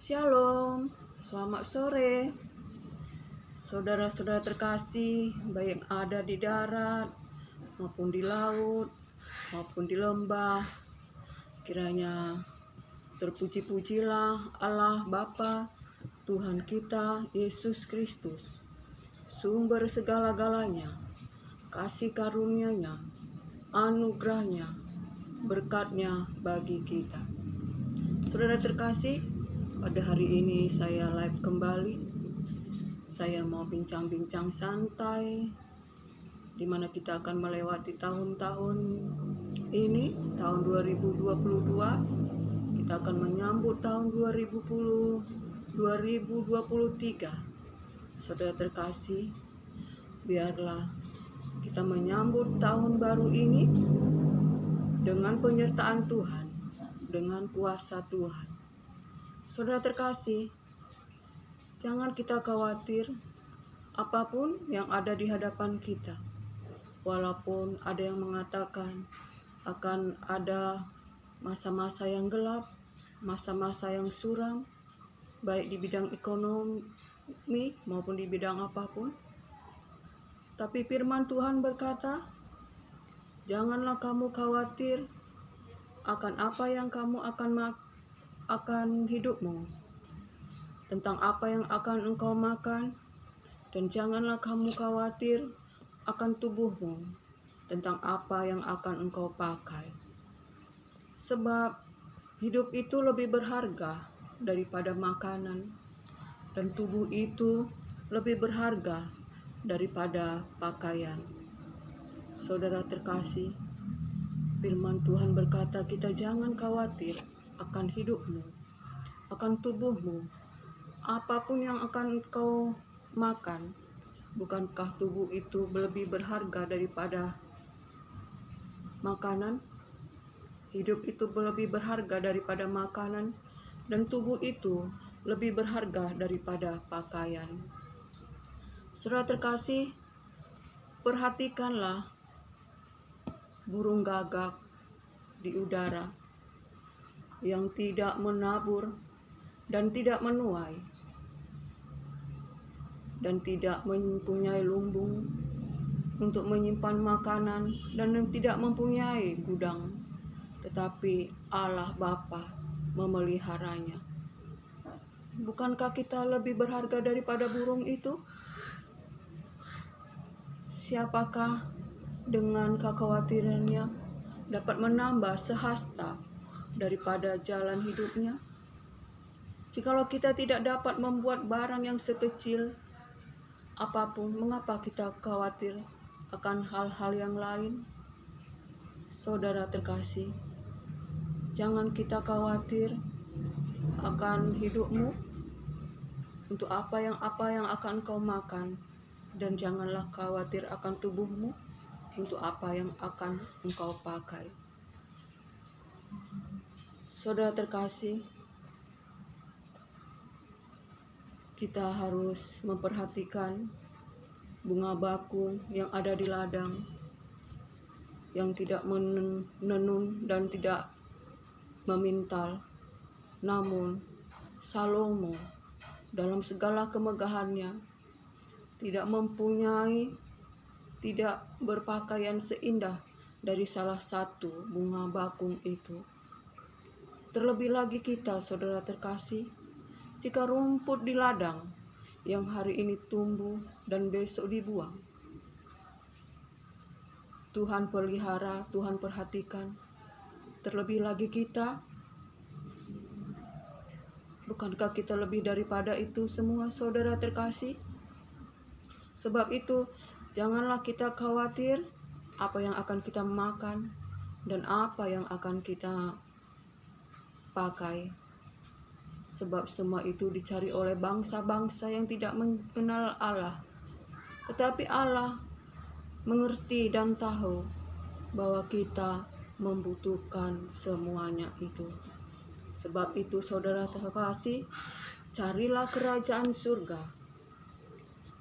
Shalom, selamat sore. Saudara-saudara terkasih, baik yang ada di darat maupun di laut maupun di lembah, kiranya terpuji-pujilah Allah Bapa, Tuhan kita Yesus Kristus, sumber segala-galanya, kasih karunia-Nya, anugerah-Nya, berkat-Nya bagi kita. Saudara terkasih, pada hari ini saya live kembali. Saya mau bincang-bincang santai, di mana kita akan melewati tahun-tahun ini, tahun 2022. Kita akan menyambut tahun 2023. Saudara terkasih, biarlah kita menyambut tahun baru ini dengan penyertaan Tuhan, dengan kuasa Tuhan. Saudara terkasih, jangan kita khawatir apapun yang ada di hadapan kita. Walaupun ada yang mengatakan akan ada masa-masa yang gelap, masa-masa yang suram, baik di bidang ekonomi maupun di bidang apapun. Tapi firman Tuhan berkata, janganlah kamu khawatir akan apa yang kamu akan hidupmu, tentang apa yang akan engkau makan, dan janganlah kamu khawatir akan tubuhmu, tentang apa yang akan engkau pakai. Sebab hidup itu lebih berharga daripada makanan, dan tubuh itu lebih berharga daripada pakaian. Saudara terkasih, firman Tuhan berkata kita jangan khawatir akan hidupmu, akan tubuhmu, apapun yang akan engkau makan. Bukankah tubuh itu lebih berharga daripada makanan? Hidup itu lebih berharga daripada makanan, dan tubuh itu lebih berharga daripada pakaian. Saudara terkasih, perhatikanlah burung gagak di udara yang tidak menabur dan tidak menuai dan tidak mempunyai lumbung untuk menyimpan makanan dan tidak mempunyai gudang, tetapi Allah Bapa memeliharanya. Bukankah kita lebih berharga daripada burung itu? Siapakah dengan kekhawatirannya dapat menambah sehasta daripada jalan hidupnya? Jikalau kita tidak dapat membuat barang yang sekecil apapun, mengapa kita khawatir akan hal-hal yang lain? Saudara terkasih, jangan kita khawatir akan hidupmu, untuk apa yang akan kau makan, dan janganlah khawatir akan tubuhmu, untuk apa yang akan engkau pakai. Saudara terkasih, kita harus memperhatikan bunga bakung yang ada di ladang, yang tidak menenun dan tidak memintal. Namun Salomo dalam segala kemegahannya tidak berpakaian seindah dari salah satu bunga bakung itu. Terlebih lagi kita, saudara terkasih, jika rumput di ladang yang hari ini tumbuh dan besok dibuang, Tuhan pelihara, Tuhan perhatikan. Terlebih lagi kita, bukankah kita lebih daripada itu semua, saudara terkasih? Sebab itu, janganlah kita khawatir apa yang akan kita makan dan apa yang akan kita pakai. Sebab semua itu dicari oleh bangsa-bangsa yang tidak mengenal Allah. Tetapi Allah mengerti dan tahu bahwa kita membutuhkan semuanya itu. Sebab itu, saudara terkasih, carilah kerajaan surga,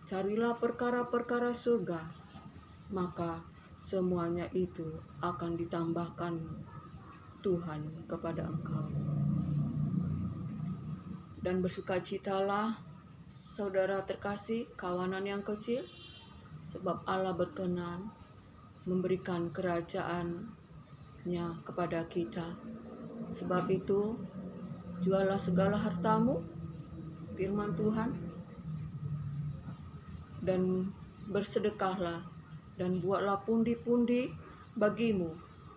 carilah perkara-perkara surga, maka semuanya itu akan ditambahkan Tuhan kepada engkau. Dan bersukacitalah saudara terkasih, kawanan yang kecil, sebab Allah berkenan memberikan kerajaannya kepada kita. Sebab itu, jualah segala hartamu, firman Tuhan, dan bersedekahlah, dan buatlah pundi-pundi bagimu,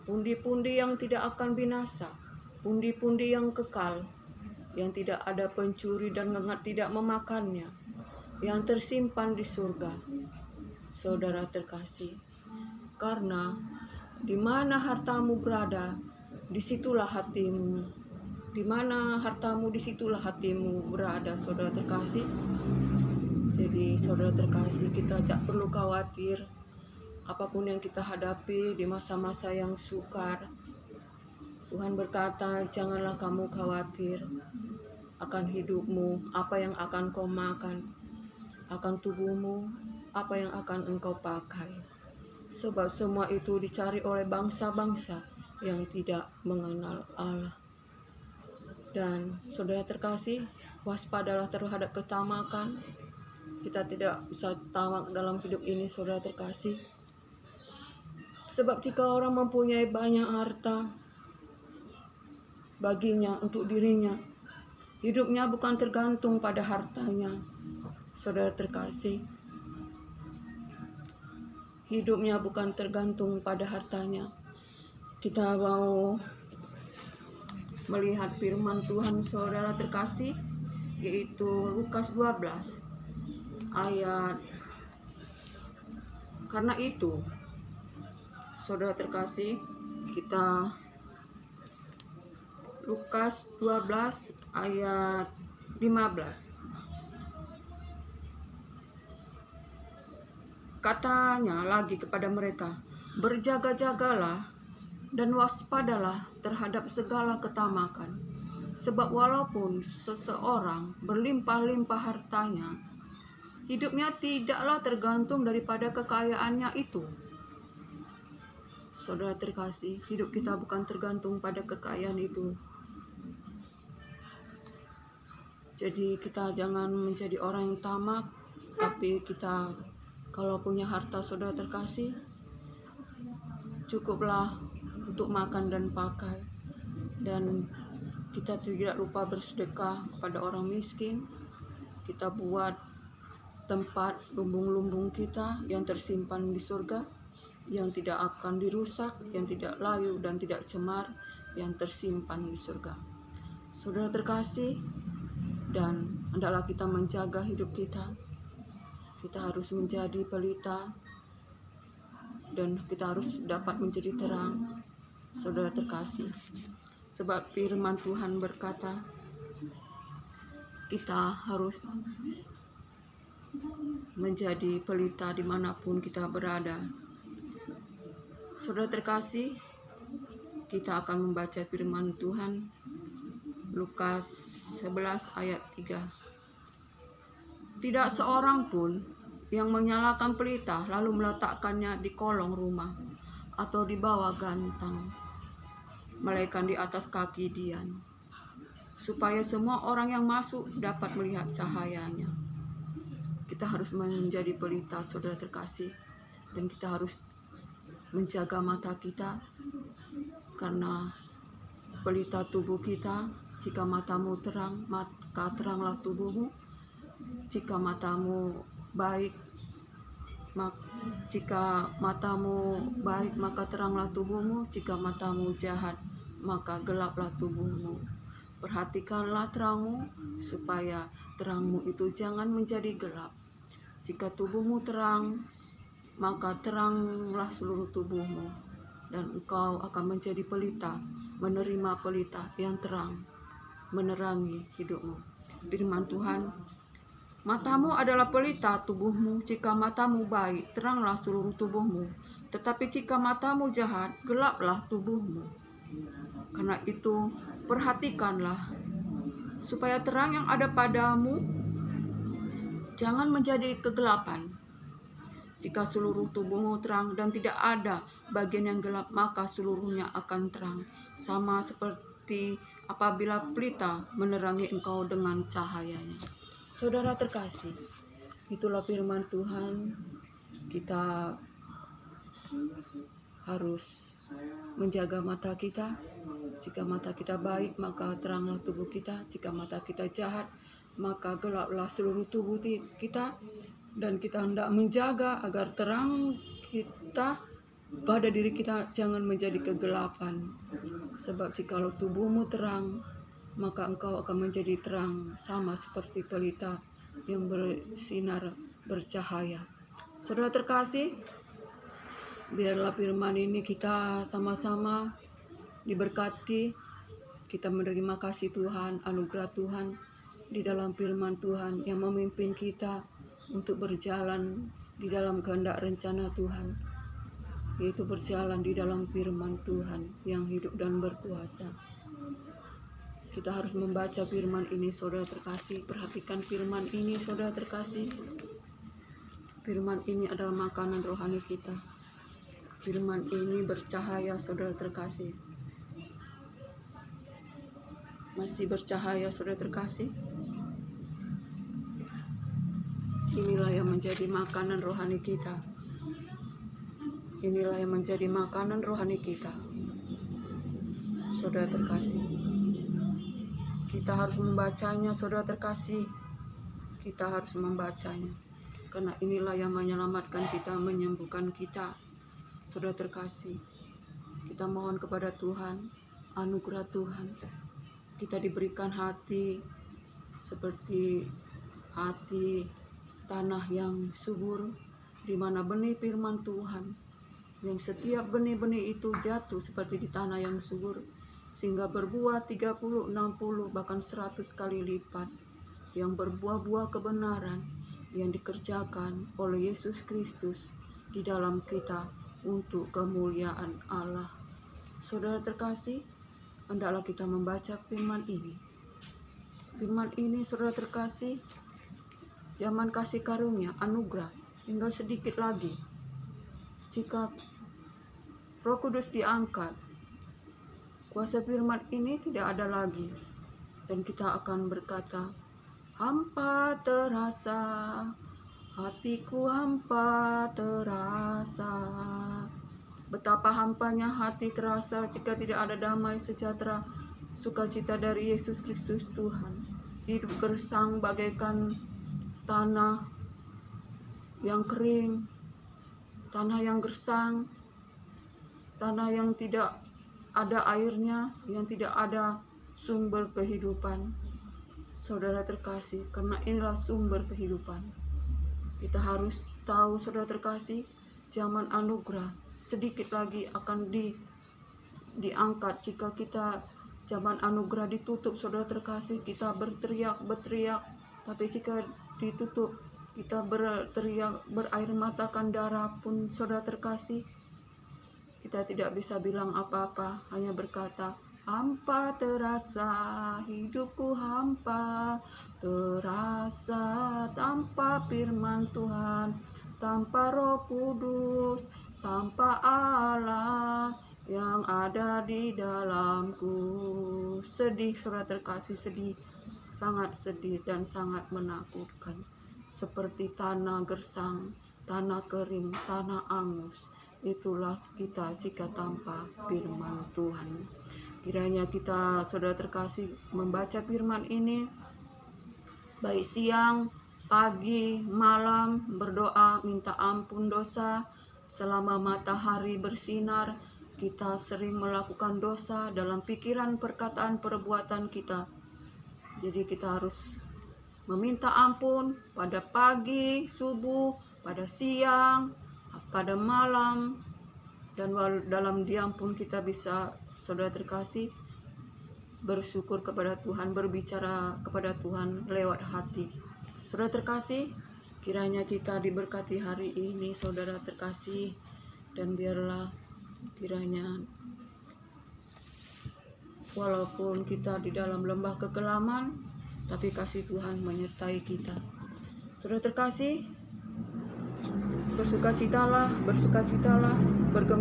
pundi-pundi yang tidak akan binasa, pundi-pundi yang kekal, yang tidak ada pencuri dan ngengat tidak memakannya, yang tersimpan di surga. Saudara terkasih, karena di mana hartamu berada, disitulah hatimu. Di mana hartamu, disitulah hatimu berada, saudara terkasih. Jadi saudara terkasih, kita tak perlu khawatir apapun yang kita hadapi di masa-masa yang sukar. Tuhan berkata, janganlah kamu khawatir akan hidupmu, apa yang akan kau makan, akan tubuhmu, apa yang akan engkau pakai. Sebab semua itu dicari oleh bangsa-bangsa yang tidak mengenal Allah. Dan saudara terkasih, waspadalah terhadap ketamakan. Kita tidak usah tamak dalam hidup ini, saudara terkasih. Sebab jika orang mempunyai banyak harta baginya, untuk dirinya, hidupnya bukan tergantung pada hartanya, saudara terkasih. Hidupnya bukan tergantung pada hartanya. Kita mau melihat firman Tuhan, saudara terkasih, yaitu Lukas 12 ayat. Karena itu, saudara terkasih, kita Lukas 12 ayat 15. Katanya lagi kepada mereka, berjaga-jagalah dan waspadalah terhadap segala ketamakan. Sebab walaupun seseorang berlimpah-limpah hartanya, hidupnya tidaklah tergantung daripada kekayaannya itu. Saudara terkasih, hidup kita bukan tergantung pada kekayaan itu. Jadi kita jangan menjadi orang yang tamak, tapi kita kalau punya harta, saudara terkasih, cukuplah untuk makan dan pakai. Dan kita tidak lupa bersedekah kepada orang miskin. Kita buat tempat lumbung-lumbung kita yang tersimpan di surga, yang tidak akan dirusak, yang tidak layu dan tidak cemar, yang tersimpan di surga. Saudara terkasih, dan hendaklah kita menjaga hidup kita. Kita harus menjadi pelita dan kita harus dapat menjadi terang, saudara terkasih. Sebab firman Tuhan berkata, kita harus menjadi pelita dimanapun kita berada. Saudara terkasih, kita akan membaca firman Tuhan Lukas 11 ayat 3. Tidak seorang pun yang menyalakan pelita lalu meletakkannya di kolong rumah atau di bawah gantang, melainkan di atas kaki dian, supaya semua orang yang masuk dapat melihat cahayanya. Kita harus menjadi pelita, saudara terkasih, dan kita harus menjaga mata kita, karena pelita tubuh kita. Jika matamu terang, maka teranglah tubuhmu. Jika matamu baik, maka teranglah tubuhmu. Jika matamu jahat, maka gelaplah tubuhmu. Perhatikanlah terangmu, supaya terangmu itu jangan menjadi gelap. Jika tubuhmu terang, maka teranglah seluruh tubuhmu, dan engkau akan menjadi pelita, menerima pelita yang terang, menerangi hidupmu. Firman Tuhan, matamu adalah pelita tubuhmu. Jika matamu baik, teranglah seluruh tubuhmu. Tetapi jika matamu jahat, gelaplah tubuhmu. Karena itu, perhatikanlah, supaya terang yang ada padamu jangan menjadi kegelapan. Jika seluruh tubuhmu terang dan tidak ada bagian yang gelap, maka seluruhnya akan terang, sama seperti apabila pelita menerangi engkau dengan cahayanya. Saudara terkasih, itulah firman Tuhan. Kita harus menjaga mata kita. Jika mata kita baik, maka teranglah tubuh kita. Jika mata kita jahat, maka gelaplah seluruh tubuh kita. Dan kita hendak menjaga agar terang kita pada diri kita jangan menjadi kegelapan. Sebab jikalau tubuhmu terang, maka engkau akan menjadi terang, sama seperti pelita yang bersinar bercahaya. Saudara terkasih, biarlah firman ini kita sama-sama diberkati. Kita menerima kasih Tuhan, anugerah Tuhan di dalam firman Tuhan yang memimpin kita untuk berjalan di dalam kehendak rencana Tuhan, yaitu berjalan di dalam firman Tuhan yang hidup dan berkuasa. Kita harus membaca firman ini, saudara terkasih. Perhatikan firman ini, saudara terkasih. Firman ini adalah makanan rohani kita. Firman ini bercahaya, saudara terkasih. Masih bercahaya, saudara terkasih. Inilah yang menjadi makanan rohani kita. Inilah yang menjadi makanan rohani kita, saudara terkasih. Kita harus membacanya, saudara terkasih. Kita harus membacanya, karena inilah yang menyelamatkan kita, menyembuhkan kita, saudara terkasih. Kita mohon kepada Tuhan, anugerah Tuhan. Kita diberikan hati seperti hati tanah yang subur, di mana benih firman Tuhan, yang setiap benih-benih itu jatuh seperti di tanah yang subur, sehingga berbuah 30, 60, bahkan 100 kali lipat, yang berbuah-buah kebenaran yang dikerjakan oleh Yesus Kristus di dalam kita untuk kemuliaan Allah. Saudara terkasih, hendaklah kita membaca firman ini. Firman ini, saudara terkasih, zaman kasih karunia, anugerah, tinggal sedikit lagi. Jika Roh Kudus diangkat, kuasa firman ini tidak ada lagi. Dan kita akan berkata, hampa terasa, hatiku hampa terasa. Betapa hampanya hati terasa jika tidak ada damai sejahtera, sukacita dari Yesus Kristus Tuhan. Hidup gersang bagaikan tanah yang kering, tanah yang gersang, tanah yang tidak ada airnya, yang tidak ada sumber kehidupan. Saudara terkasih, karena inilah sumber kehidupan. Kita harus tahu, saudara terkasih, zaman anugerah sedikit lagi akan diangkat. Jika kita zaman anugerah ditutup, saudara terkasih, kita berteriak, tapi jika ditutup, kita berteriak, berair matakan darah pun, saudara terkasih, kita tidak bisa bilang apa-apa, hanya berkata, hampa terasa, hidupku hampa terasa, tanpa firman Tuhan, tanpa Roh Kudus, tanpa Allah yang ada di dalamku. Sedih, saudara terkasih, sedih, sangat sedih dan sangat menakutkan. Seperti tanah gersang, tanah kering, tanah angus. Itulah kita jika tanpa firman Tuhan. Kiranya kita, saudara terkasih, membaca firman ini baik siang, pagi, malam, berdoa, minta ampun dosa. Selama matahari bersinar, kita sering melakukan dosa dalam pikiran, perkataan, perbuatan kita. Jadi kita harus meminta ampun pada pagi, subuh, pada siang, pada malam, dan dalam diam pun kita bisa, saudara terkasih, bersyukur kepada Tuhan, berbicara kepada Tuhan lewat hati. Saudara terkasih, kiranya kita diberkati hari ini, saudara terkasih, dan biarlah kiranya walaupun kita di dalam lembah kekelaman, tapi kasih Tuhan menyertai kita. Saudara terkasih, bersukacitalah, bergembira.